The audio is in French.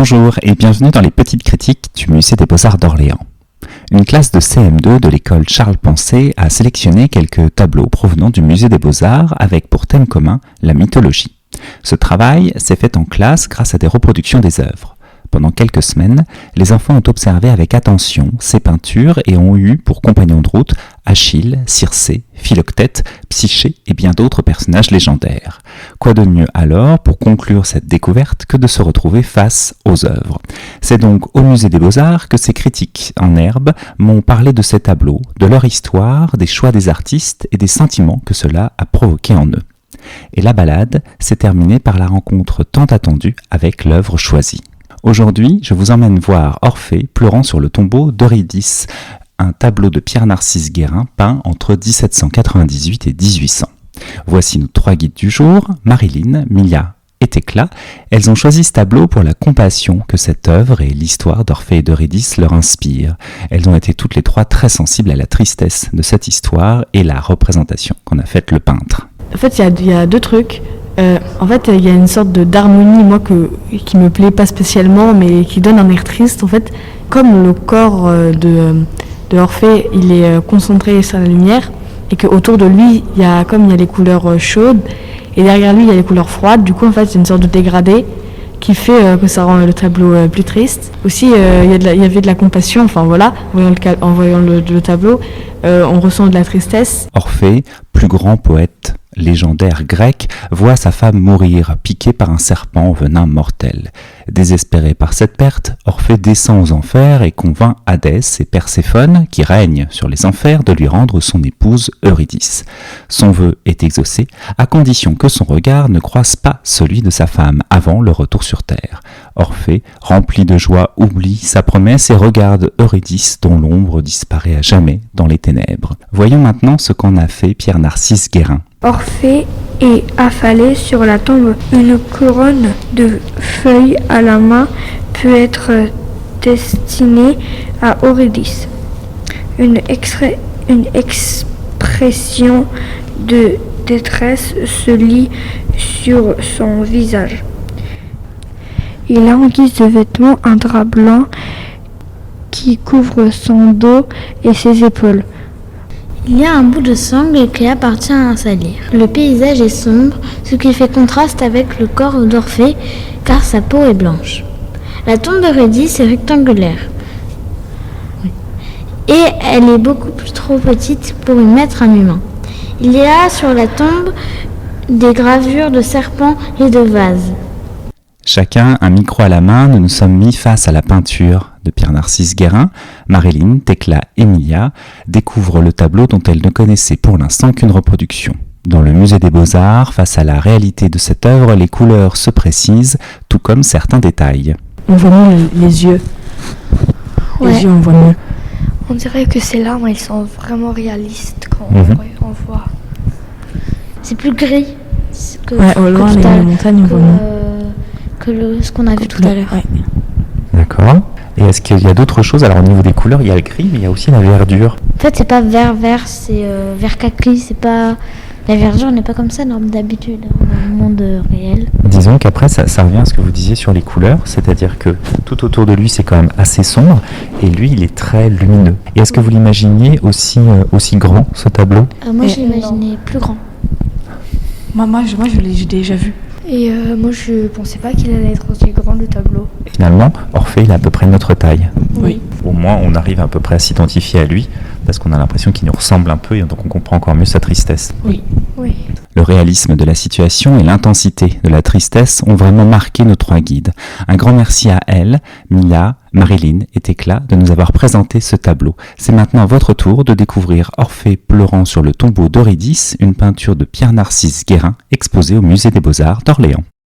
Bonjour et bienvenue dans les petites critiques du Musée des Beaux-Arts d'Orléans. Une classe de CM2 de l'école Charles Pensée a sélectionné quelques tableaux provenant du Musée des Beaux-Arts avec pour thème commun la mythologie. Ce travail s'est fait en classe grâce à des reproductions des œuvres. Pendant quelques semaines, les enfants ont observé avec attention ces peintures et ont eu pour compagnons de route Achille, Circé, Philoctète, Psyché et bien d'autres personnages légendaires. Quoi de mieux alors pour conclure cette découverte que de se retrouver face aux œuvres. C'est donc au Musée des Beaux-Arts que ces critiques en herbe m'ont parlé de ces tableaux, de leur histoire, des choix des artistes et des sentiments que cela a provoqué en eux. Et la balade s'est terminée par la rencontre tant attendue avec l'œuvre choisie. Aujourd'hui, je vous emmène voir Orphée pleurant sur le tombeau d'Eurydice, un tableau de Pierre-Narcisse Guérin peint entre 1798 et 1800. Voici nos trois guides du jour, Marilyn, Mia et Thécla. Elles ont choisi ce tableau pour la compassion que cette œuvre et l'histoire d'Orphée et d'Eurydice leur inspirent. Elles ont été toutes les trois très sensibles à la tristesse de cette histoire et la représentation qu'en a faite le peintre. En fait, il y a deux trucs. En fait, il y a une sorte d'harmonie, moi, qui me plaît pas spécialement, mais qui donne un air triste. En fait, comme le corps de Orphée, il est concentré sur la lumière, et qu'autour de lui, il y a les couleurs chaudes, et derrière lui, il y a les couleurs froides. Du coup, en fait, c'est une sorte de dégradé qui fait que ça rend le tableau plus triste. Aussi, il y avait de la compassion. Enfin voilà, en voyant le tableau, on ressent de la tristesse. Orphée, plus grand poète légendaire grec, voit sa femme mourir, piquée par un serpent au venin mortel. Désespéré par cette perte, Orphée descend aux enfers et convainc Hadès et Perséphone, qui règnent sur les enfers, de lui rendre son épouse Eurydice. Son vœu est exaucé, à condition que son regard ne croise pas celui de sa femme avant le retour sur terre. Orphée, rempli de joie, oublie sa promesse et regarde Eurydice dont l'ombre disparaît à jamais dans les ténèbres. Voyons maintenant ce qu'en a fait Pierre-Narcisse Guérin. Orphée est affalé sur la tombe. Une couronne de feuilles à la main peut être destinée à Eurydice. Une expression de détresse se lit sur son visage. Il a en guise de vêtement un drap blanc qui couvre son dos et ses épaules. Il y a un bout de sangle qui appartient à un salir. Le paysage est sombre, ce qui fait contraste avec le corps d'Orphée, car sa peau est blanche. La tombe d'Eurydice est rectangulaire. Et elle est beaucoup trop petite pour y mettre un humain. Il y a sur la tombe des gravures de serpents et de vases. Chacun un micro à la main, nous nous sommes mis face à la peinture de Pierre-Narcisse Guérin. Marilyn, Thécla et Mia découvrent le tableau dont elles ne connaissaient pour l'instant qu'une reproduction. Dans le Musée des Beaux-Arts, face à la réalité de cette œuvre, les couleurs se précisent, tout comme certains détails. On voit mieux les yeux. Ouais. Les yeux, on voit mieux. On dirait que ces larmes, elles sont vraiment réalistes quand on voit. C'est plus gris que, Au loin, les montagnes, on voit mieux. Ce qu'on a vu tout à l'heure. Ouais. D'accord. Et est-ce qu'il y a d'autres choses? Alors au niveau des couleurs, il y a le gris, mais il y a aussi la verdure. En fait, c'est pas vert, c'est vert kaki, c'est pas... La verdure n'est pas comme ça d'habitude dans le monde réel. Disons qu'après, ça revient à ce que vous disiez sur les couleurs, c'est-à-dire que tout autour de lui, c'est quand même assez sombre, et lui, il est très lumineux. Et est-ce que vous l'imaginiez aussi grand, ce tableau? Moi, je l'imaginais plus grand. Moi, je l'ai déjà vu. Et moi, je pensais pas qu'il allait être aussi grand, le tableau. Finalement, Orphée, il a à peu près notre taille. Oui. Au moins, on arrive à peu près à s'identifier à lui, parce qu'on a l'impression qu'il nous ressemble un peu, et donc on comprend encore mieux sa tristesse. Oui. Le réalisme de la situation et l'intensité de la tristesse ont vraiment marqué nos trois guides. Un grand merci à elles, Mia, Marilyn et Thécla, de nous avoir présenté ce tableau. C'est maintenant à votre tour de découvrir Orphée pleurant sur le tombeau d'Eurydice, une peinture de Pierre-Narcisse Guérin exposée au Musée des Beaux-Arts d'Orléans.